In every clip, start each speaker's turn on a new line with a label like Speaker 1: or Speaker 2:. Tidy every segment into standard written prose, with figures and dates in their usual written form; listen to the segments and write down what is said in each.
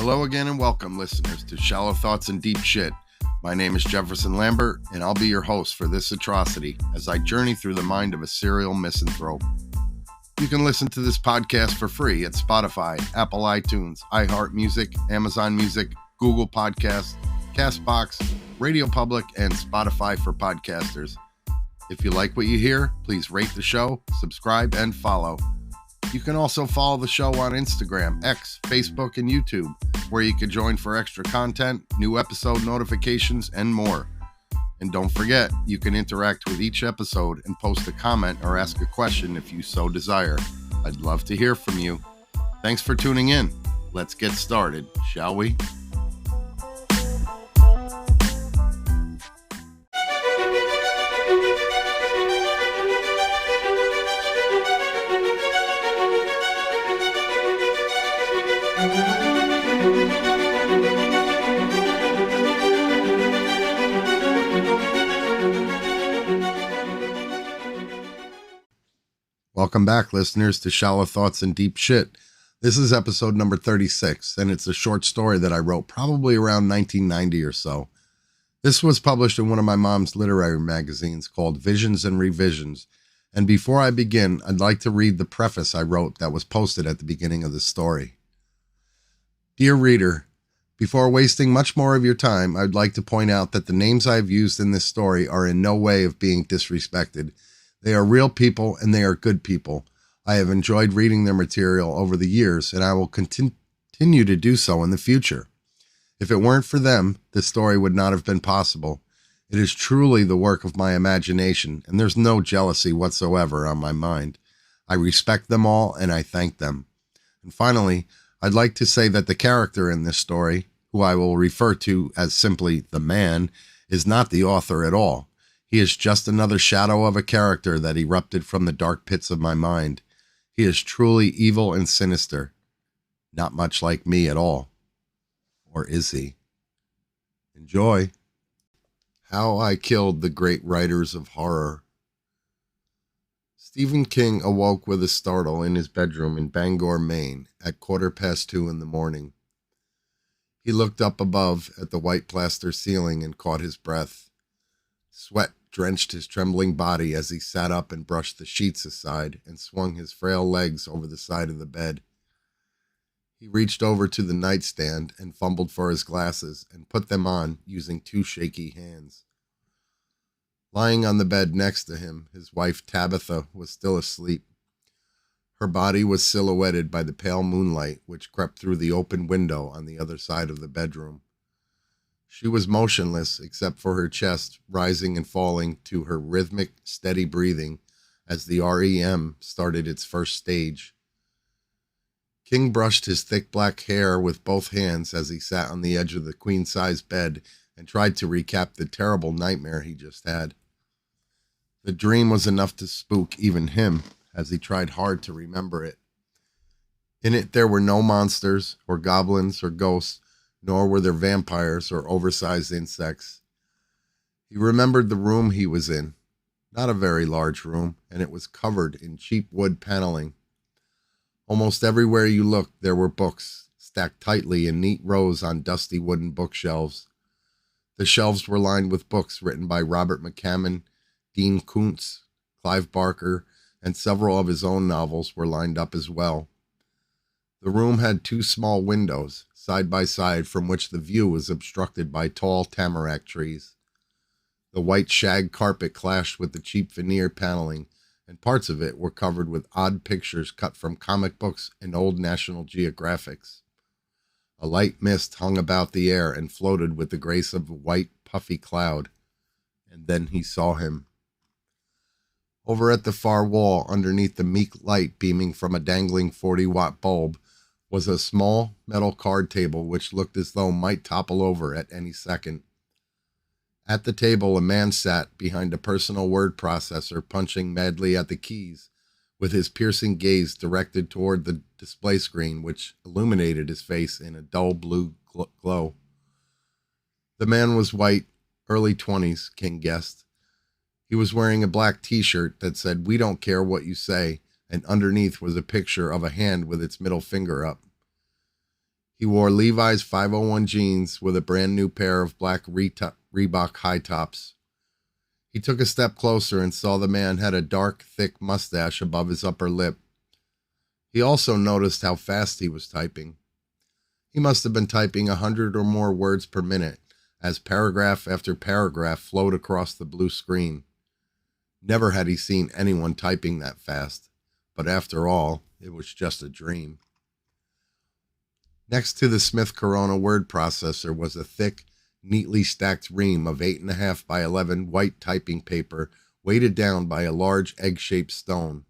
Speaker 1: Hello again and welcome, listeners, to Shallow Thoughts and Deep Shit. My name is Jefferson Lambert, and I'll be your host for this atrocity as I journey through the mind of a serial misanthrope. You can listen to this podcast for free at Spotify, Apple iTunes, iHeartMusic, Amazon Music, Google Podcasts, CastBox, Radio Public, and Spotify for podcasters. If you like what you hear, please rate the show, subscribe, and follow. You can also follow the show on Instagram, X, Facebook, and YouTube, where you can join for extra content, new episode notifications, and more. And don't forget, you can interact with each episode and post a comment or ask a question if you so desire. I'd love to hear from you. Thanks for tuning in. Let's get started, shall we? Welcome back, listeners, to Shallow Thoughts and Deep Shit. This is episode number 36, and it's a short story that I wrote probably around 1990 or so. This was published in one of my mom's literary magazines called Visions and Revisions, and before I begin, I'd like to read the preface I wrote that was posted at the beginning of the story. Dear reader, before wasting much more of your time, I'd like to point out that the names I've used in this story are in no way of being disrespected. They are real people, and they are good people. I have enjoyed reading their material over the years, and I will continue to do so in the future. If it weren't for them, this story would not have been possible. It is truly the work of my imagination, and there's no jealousy whatsoever on my mind. I respect them all, and I thank them. And finally, I'd like to say that the character in this story, who I will refer to as simply the man, is not the author at all. He is just another shadow of a character that erupted from the dark pits of my mind. He is truly evil and sinister. Not much like me at all. Or is he? Enjoy. How I Killed the Great Writers of Horror. Stephen King awoke with a startle in his bedroom in Bangor, Maine, at 2:15 in the morning. He looked up above at the white plaster ceiling and caught his breath. Sweat drenched his trembling body as he sat up and brushed the sheets aside and swung his frail legs over the side of the bed. He reached over to the nightstand and fumbled for his glasses and put them on using two shaky hands. Lying on the bed next to him, his wife Tabitha was still asleep. Her body was silhouetted by the pale moonlight which crept through the open window on the other side of the bedroom. She was motionless except for her chest rising and falling to her rhythmic, steady breathing as the REM started its first stage. King brushed his thick black hair with both hands as he sat on the edge of the queen-size bed and tried to recap the terrible nightmare he just had. The dream was enough to spook even him as he tried hard to remember it. In it there were no monsters or goblins or ghosts, nor were there vampires or oversized insects. He remembered the room he was in, not a very large room, and it was covered in cheap wood paneling. Almost everywhere you looked, there were books, stacked tightly in neat rows on dusty wooden bookshelves. The shelves were lined with books written by Robert McCammon, Dean Koontz, Clive Barker, and several of his own novels were lined up as well. The room had two small windows, side by side, from which the view was obstructed by tall tamarack trees. The white shag carpet clashed with the cheap veneer paneling, and parts of it were covered with odd pictures cut from comic books and old National Geographics. A light mist hung about the air and floated with the grace of a white, puffy cloud. And then he saw him. Over at the far wall, underneath the meek light beaming from a dangling 40-watt bulb, was a small metal card table which looked as though might topple over at any second. At the table, a man sat behind a personal word processor punching madly at the keys, with his piercing gaze directed toward the display screen which illuminated his face in a dull blue glow. The man was white, early 20s, King guessed. He was wearing a black t-shirt that said, "We don't care what you say," and underneath was a picture of a hand with its middle finger up. He wore Levi's 501 jeans with a brand new pair of black Reebok high tops. He took a step closer and saw the man had a dark, thick mustache above his upper lip. He also noticed how fast he was typing. He must have been typing 100 or more words per minute as paragraph after paragraph flowed across the blue screen. Never had he seen anyone typing that fast, but after all, it was just a dream. Next to the Smith Corona word processor was a thick, neatly stacked ream of 8.5 by 11 white typing paper weighted down by a large egg-shaped stone.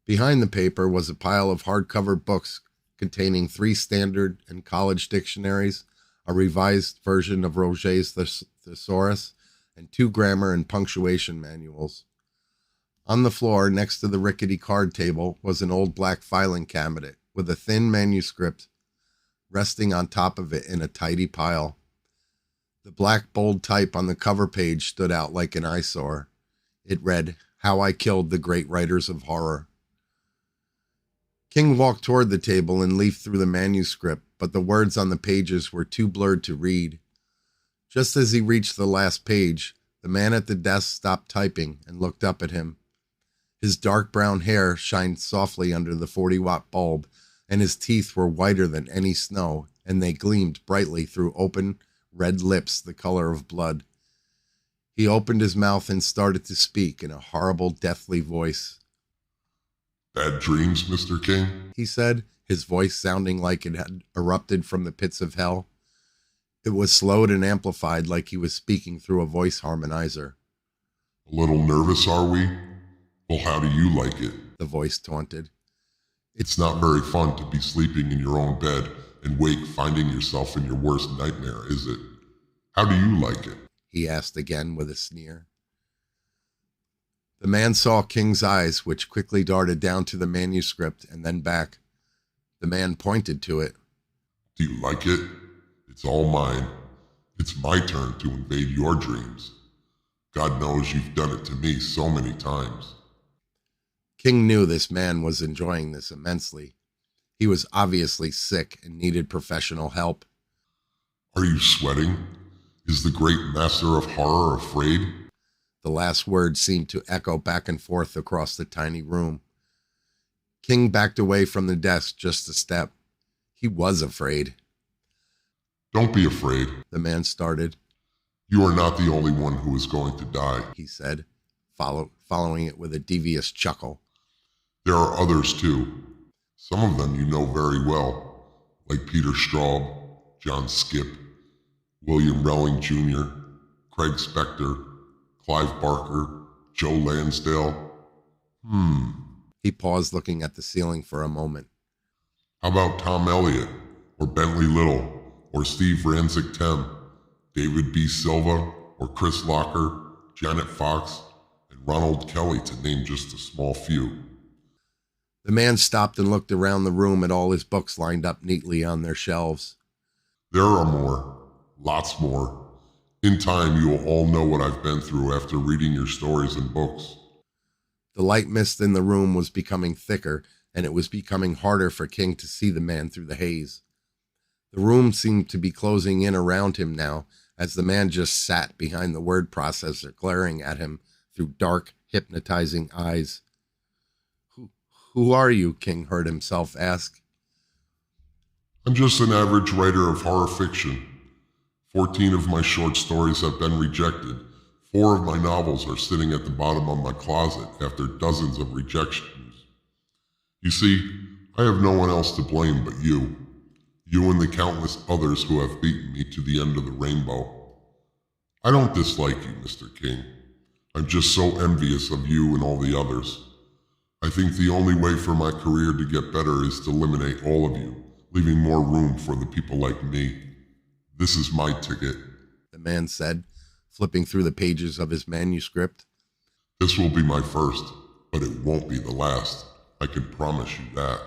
Speaker 1: Behind the paper was a pile of hardcover books containing 3 standard and college dictionaries, a revised version of Roget's Thesaurus, and 2 grammar and punctuation manuals. On the floor, next to the rickety card table, was an old black filing cabinet with a thin manuscript resting on top of it in a tidy pile. The black bold type on the cover page stood out like an eyesore. It read, "How I Killed the Great Writers of Horror." King walked toward the table and leafed through the manuscript, but the words on the pages were too blurred to read. Just as he reached the last page, the man at the desk stopped typing and looked up at him. His dark brown hair shined softly under the 40-watt bulb, and his teeth were whiter than any snow, and they gleamed brightly through open, red lips the color of blood. He opened his mouth and started to speak in a horrible, deathly voice.
Speaker 2: "Bad dreams, Mr. King?"
Speaker 1: he said, his voice sounding like it had erupted from the pits of hell. It was slowed and amplified like he was speaking through a voice harmonizer.
Speaker 2: "A little nervous, are we? Well, how do you like it?"
Speaker 1: the voice taunted.
Speaker 2: "It's not very fun to be sleeping in your own bed and wake finding yourself in your worst nightmare, is it? How do you like it?"
Speaker 1: he asked again with a sneer. The man saw King's eyes, which quickly darted down to the manuscript and then back. The man pointed to it.
Speaker 2: "Do you like it? It's all mine. It's my turn to invade your dreams. God knows you've done it to me so many times."
Speaker 1: King knew this man was enjoying this immensely. He was obviously sick and needed professional help.
Speaker 2: "Are you sweating? Is the great master of horror afraid?"
Speaker 1: The last word seemed to echo back and forth across the tiny room. King backed away from the desk just a step. He was afraid.
Speaker 2: "Don't be afraid,"
Speaker 1: the man started.
Speaker 2: "You are not the only one who is going to die,"
Speaker 1: he said, following it with a devious chuckle.
Speaker 2: "There are others too. Some of them you know very well, like Peter Straub, John Skipp, William Relling Jr., Craig Spector, Clive Barker, Joe Lansdale.
Speaker 1: He paused, looking at the ceiling for a moment.
Speaker 2: How about Tom Elliott, or Bentley Little, or Steve Ranzik-Tem, David B. Silva, or Chris Locker, Janet Fox, and Ronald Kelly, to name just a small few.
Speaker 1: The man stopped and looked around the room at all his books lined up neatly on their shelves.
Speaker 2: There are more, lots more. In time, you will all know what I've been through after reading your stories and books.
Speaker 1: The light mist in the room was becoming thicker, and it was becoming harder for King to see the man through the haze. The room seemed to be closing in around him now, as the man just sat behind the word processor, glaring at him through dark, hypnotizing eyes. Who are you? King heard himself ask.
Speaker 2: I'm just an average writer of horror fiction. 14 of my short stories have been rejected. 4 of my novels are sitting at the bottom of my closet after dozens of rejections. You see, I have no one else to blame but you. You and the countless others who have beaten me to the end of the rainbow. I don't dislike you, Mr. King. I'm just so envious of you and all the others. I think the only way for my career to get better is to eliminate all of you, leaving more room for the people like me. This is my ticket,
Speaker 1: the man said, flipping through the pages of his manuscript.
Speaker 2: This will be my first, but it won't be the last. I can promise you that.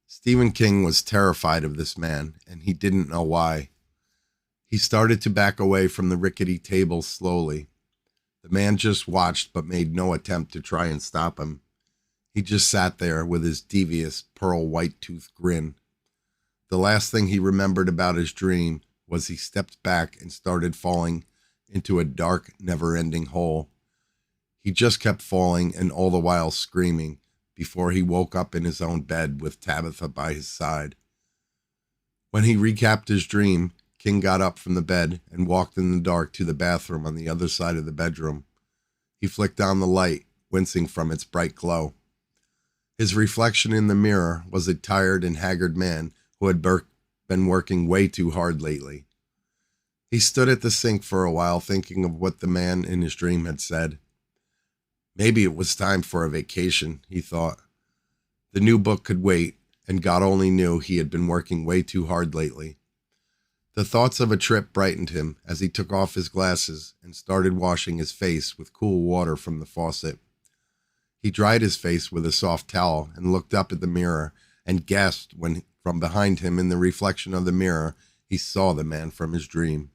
Speaker 1: Stephen King was terrified of this man, and he didn't know why. He started to back away from the rickety table slowly. The man just watched but made no attempt to try and stop him. He just sat there with his devious pearl white tooth grin. The last thing he remembered about his dream was he stepped back and started falling into a dark, never-ending hole. He just kept falling and all the while screaming before he woke up in his own bed with Tabitha by his side. When he recapped his dream, King got up from the bed and walked in the dark to the bathroom on the other side of the bedroom. He flicked on the light, wincing from its bright glow. His reflection in the mirror was a tired and haggard man who had been working way too hard lately. He stood at the sink for a while thinking of what the man in his dream had said. Maybe it was time for a vacation, he thought. The new book could wait, and God only knew he had been working way too hard lately. The thoughts of a trip brightened him as he took off his glasses and started washing his face with cool water from the faucet. He dried his face with a soft towel and looked up at the mirror and gasped when, from behind him in the reflection of the mirror, he saw the man from his dream.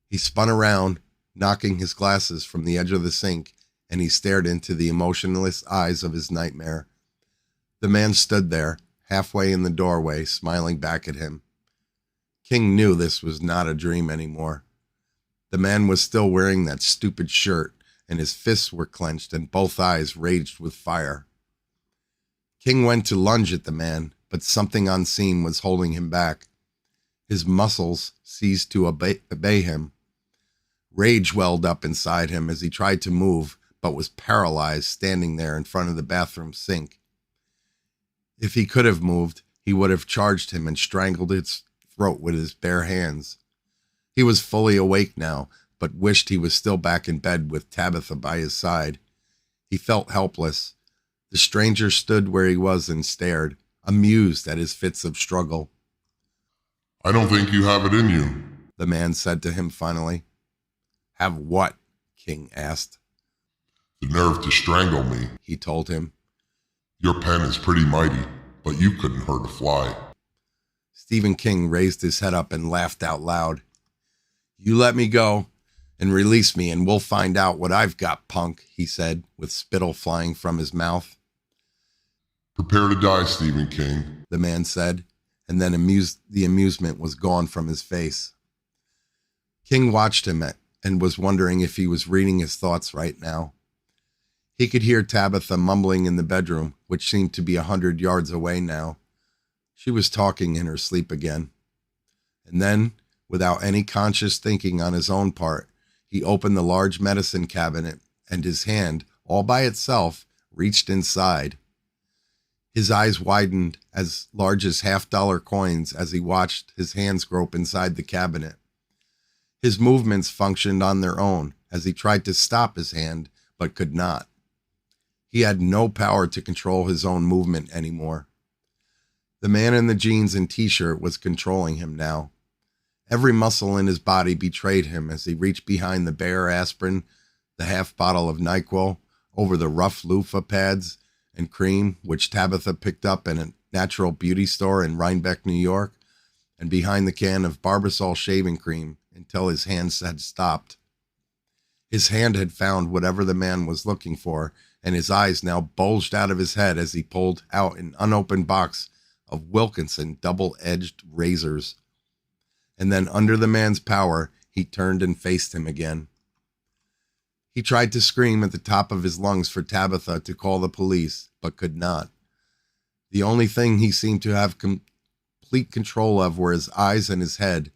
Speaker 1: He spun around, knocking his glasses from the edge of the sink, and he stared into the emotionless eyes of his nightmare. The man stood there, halfway in the doorway, smiling back at him. King knew this was not a dream anymore. The man was still wearing that stupid shirt, and his fists were clenched and both eyes raged with fire. King went to lunge at the man, but something unseen was holding him back. His muscles ceased to obey him. Rage welled up inside him as he tried to move, but was paralyzed standing there in front of the bathroom sink. If he could have moved, he would have charged him and strangled his throat with his bare hands. He was fully awake now, but wished he was still back in bed with Tabitha by his side. He felt helpless. The stranger stood where he was and stared, amused at his fits of struggle.
Speaker 2: I don't think you have it in you,
Speaker 1: the man said to him finally. Have what? King asked.
Speaker 2: The nerve to strangle me,
Speaker 1: he told him.
Speaker 2: Your pen is pretty mighty, but you couldn't hurt a fly.
Speaker 1: Stephen King raised his head up and laughed out loud. You let me go and release me and we'll find out what I've got, punk, he said, with spittle flying from his mouth.
Speaker 2: Prepare to die, Stephen King,
Speaker 1: the man said, and then the amusement was gone from his face. King watched him and was wondering if he was reading his thoughts right now. He could hear Tabitha mumbling in the bedroom, which seemed to be 100 yards away now. She was talking in her sleep again. And then, without any conscious thinking on his own part, he opened the large medicine cabinet, and his hand, all by itself, reached inside. His eyes widened as large as $50 coins as he watched his hands grope inside the cabinet. His movements functioned on their own as he tried to stop his hand, but could not. He had no power to control his own movement anymore. The man in the jeans and t-shirt was controlling him now. Every muscle in his body betrayed him as he reached behind the bare aspirin, the half bottle of NyQuil, over the rough loofah pads and cream, which Tabitha picked up in a natural beauty store in Rhinebeck, New York, and behind the can of Barbasol shaving cream until his hands had stopped. His hand had found whatever the man was looking for, and his eyes now bulged out of his head as he pulled out an unopened box of Wilkinson double-edged razors. And then under the man's power, he turned and faced him again. He tried to scream at the top of his lungs for Tabitha to call the police, but could not. The only thing he seemed to have complete control of were his eyes and his head.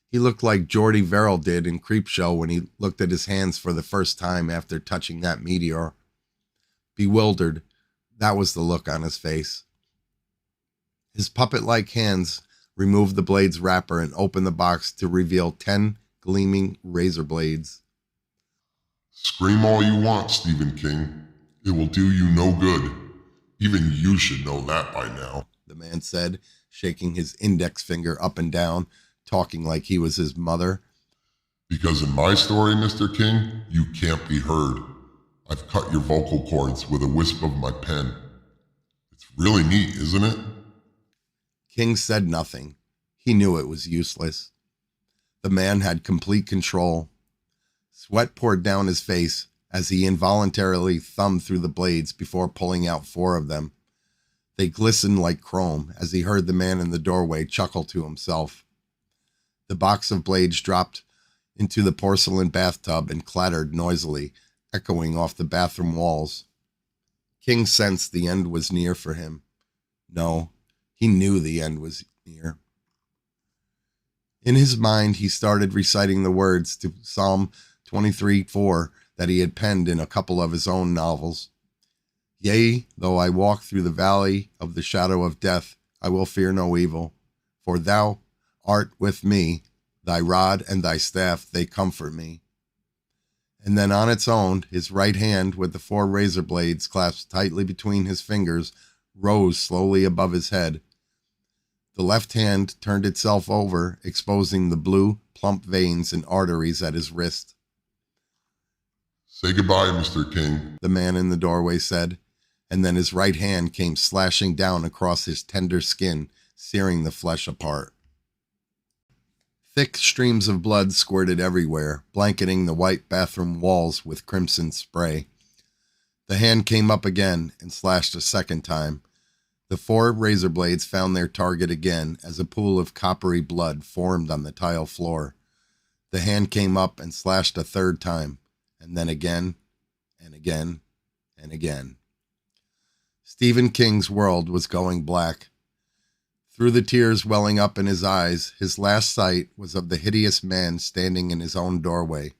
Speaker 1: He looked like Jordy Verrill did in Creepshow when he looked at his hands for the first time after touching that meteor. Bewildered, that was the look on his face. His puppet-like hands removed the blade's wrapper and opened the box to reveal 10 gleaming razor blades.
Speaker 2: Scream all you want, Stephen King. It will do you no good. Even you should know that by now,
Speaker 1: the man said, shaking his index finger up and down, talking like he was his mother.
Speaker 2: Because in my story, Mr. King, you can't be heard. I've cut your vocal cords with a wisp of my pen. It's really neat, isn't it?
Speaker 1: King said nothing. He knew it was useless. The man had complete control. Sweat poured down his face as he involuntarily thumbed through the blades before pulling out 4 of them. They glistened like chrome as he heard the man in the doorway chuckle to himself. The box of blades dropped into the porcelain bathtub and clattered noisily, echoing off the bathroom walls. King sensed the end was near for him. No, he knew the end was near. In his mind, he started reciting the words to Psalm 23:4 that he had penned in a couple of his own novels. Yea, though I walk through the valley of the shadow of death, I will fear no evil, for thou art with me, thy rod and thy staff, they comfort me. And then on its own, his right hand with the 4 razor blades clasped tightly between his fingers rose slowly above his head. The left hand turned itself over, exposing the blue, plump veins and arteries at his wrist.
Speaker 2: Say goodbye, Mr. King,
Speaker 1: the man in the doorway said, and then his right hand came slashing down across his tender skin, searing the flesh apart. Thick streams of blood squirted everywhere, blanketing the white bathroom walls with crimson spray. The hand came up again and slashed a second time. The 4 razor blades found their target again as a pool of coppery blood formed on the tile floor. The hand came up and slashed a third time, and then again, and again, and again. Stephen King's world was going black. Through the tears welling up in his eyes, his last sight was of the hideous man standing in his own doorway.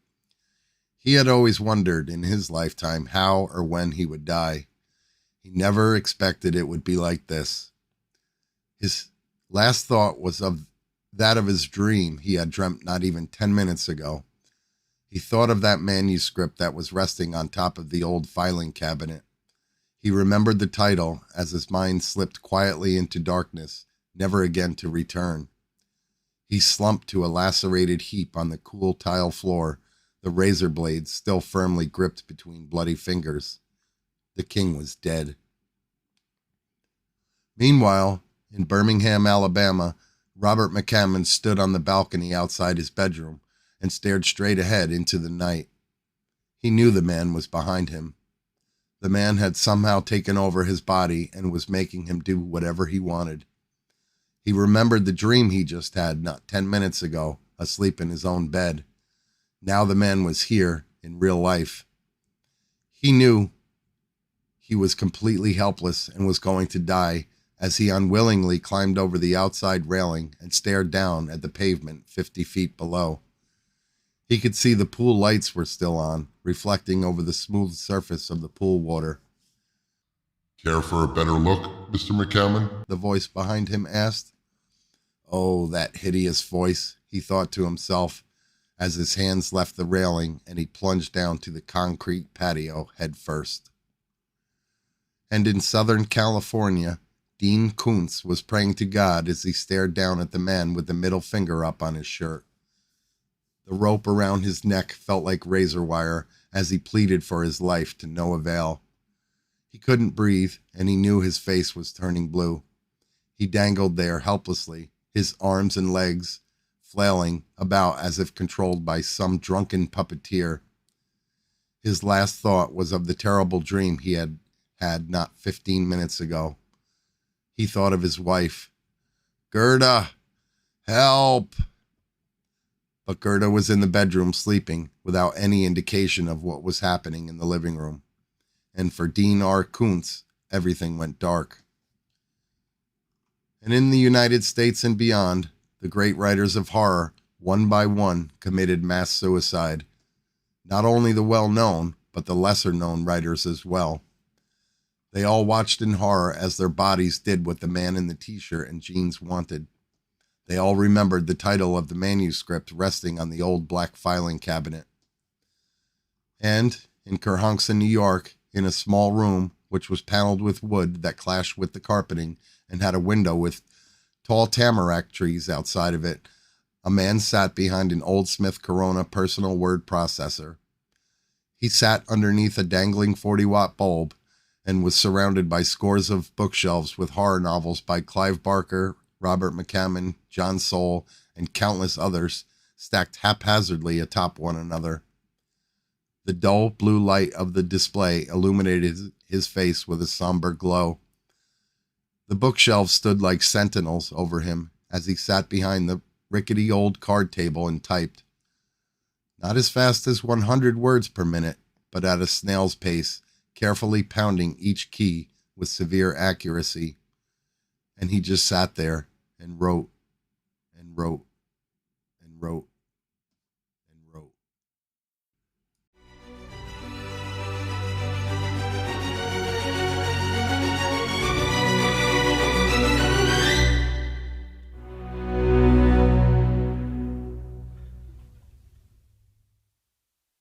Speaker 1: He had always wondered in his lifetime how or when he would die. He never expected it would be like this. His last thought was of that of his dream he had dreamt not even 10 minutes ago. He thought of that manuscript that was resting on top of the old filing cabinet. He remembered the title as his mind slipped quietly into darkness, never again to return. He slumped to a lacerated heap on the cool tile floor, the razor blades still firmly gripped between bloody fingers. The king was dead. Meanwhile, in Birmingham, Alabama, Robert McCammon stood on the balcony outside his bedroom and stared straight ahead into the night. He knew the man was behind him. The man had somehow taken over his body and was making him do whatever he wanted. He remembered the dream he just had not 10 minutes ago, asleep in his own bed. Now the man was here in real life. He knew he was completely helpless and was going to die as he unwillingly climbed over the outside railing and stared down at the pavement 50 feet below. He could see the pool lights were still on, reflecting over the smooth surface of the pool water.
Speaker 2: Care for a better look, Mr. McCammon?
Speaker 1: The voice behind him asked. Oh, that hideous voice, he thought to himself, as his hands left the railing and he plunged down to the concrete patio head first. And in Southern California, Dean Koontz was praying to God as he stared down at the man with the middle finger up on his shirt. The rope around his neck felt like razor wire as he pleaded for his life to no avail. He couldn't breathe, and he knew his face was turning blue. He dangled there helplessly, his arms and legs flailing about as if controlled by some drunken puppeteer. His last thought was of the terrible dream he had had not 15 minutes ago. He thought of his wife. Gerda, help! But Gerda was in the bedroom sleeping without any indication of what was happening in the living room. And for Dean R. Koontz, everything went dark. And in the United States and beyond, the great writers of horror, one by one, committed mass suicide. Not only the well-known, but the lesser-known writers as well. They all watched in horror as their bodies did what the man in the t-shirt and jeans wanted. They all remembered the title of the manuscript resting on the old black filing cabinet. And in Kerhonkson, New York, in a small room which was paneled with wood that clashed with the carpeting and had a window with tall tamarack trees outside of it, a man sat behind an old Smith Corona personal word processor. He sat underneath a dangling 40-watt bulb and was surrounded by scores of bookshelves with horror novels by Clive Barker, Robert McCammon, John Soule, and countless others stacked haphazardly atop one another. The dull blue light of the display illuminated his face with a somber glow. The bookshelves stood like sentinels over him as he sat behind the rickety old card table and typed. Not as fast as 100 words per minute, but at a snail's pace, carefully pounding each key with severe accuracy. And he just sat there and wrote and wrote and wrote.